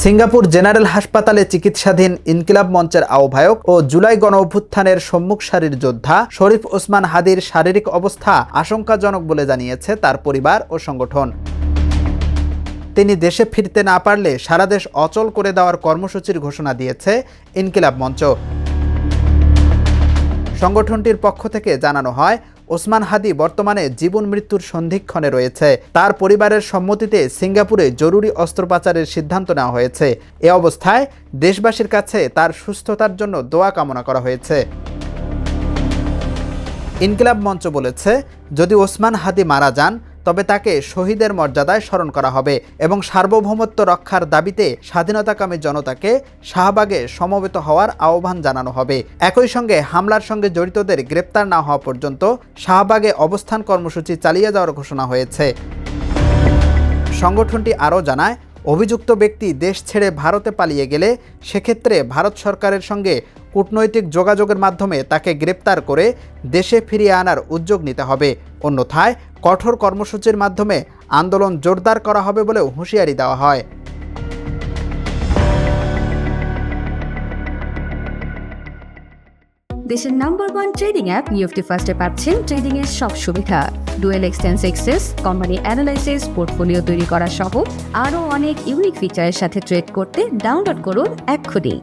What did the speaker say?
Singapore general হাসপাতালে চিকিৎসাধীন ইনকিলাব মঞ্চের আহ্বায়ক ও জুলাই গণঅভ্যুত্থানের সম্মুখ সারির যোদ্ধা শরীফ ওসমান হাদীর শারীরিক অবস্থা আশঙ্কাজনক বলে জানিয়েছে তার পরিবার ও সংগঠন। তিনি দেশে ফিরতে না পারলে সারা দেশ অচল করে দেওয়ার কর্মসূচির ঘোষণা দিয়েছে ইনকিলাব মঞ্চ। সংগঠনটির পক্ষ থেকে জানানো হয়, ওসমান হাদী বর্তমানে জীবন মৃত্যুর সন্ধিক্ষণে রয়েছে। তার পরিবারের সম্মতিতে সিঙ্গাপুরে জরুরি অস্ত্রোপচারের সিদ্ধান্ত নেওয়া হয়েছে। এ অবস্থায় দেশবাসীর কাছে তার সুস্থতার জন্য দোয়া কামনা করা হয়েছে। ইনকিলাব মঞ্চ বলেছে, যদি ওসমান হাদী মারা যান তবে তাকে শহীদের মর্যাদায় স্মরণ করা হবে এবং সার্বভৌমত্ব রক্ষার দাবিতে স্বাধীনতাকামী জনতাকে শাহবাগে সমবেত হওয়ার আহ্বান জানানো হবে। একই সঙ্গে হামলার সঙ্গে জড়িতদের গ্রেপ্তার না হওয়া পর্যন্ত শাহবাগে অবস্থান কর্মসূচি চালিয়ে যাওয়ার ঘোষণা হয়েছে। সংগঠনটি আরও জানায়, অভিযুক্ত ব্যক্তি দেশ ছেড়ে ভারতে পালিয়ে গেলে সেক্ষেত্রে ভারত সরকারের সঙ্গে কূটনৈতিক যোগাযোগের মাধ্যমে তাকে গ্রেপ্তার করে দেশে ফিরিয়ে আনার উদ্যোগ নিতে হবে। অন্যথায় কঠোর কর্মসূচির মাধ্যমে আন্দোলন জোরদার করা হবে বলেও হুঁশিয়ারি দেওয়া হয়। দেশের নাম্বার 1 ট্রেডিং অ্যাপ নিফটি ফার্স্টে পাচ্ছেন ট্রেডিং এর সব সুবিধা, dual exchange access, company analysis, portfolio তৈরি করা সহ আরও অনেক ইউনিক ফিচারের সাথে ট্রেড করতে ডাউনলোড করুন এক্ষুনি।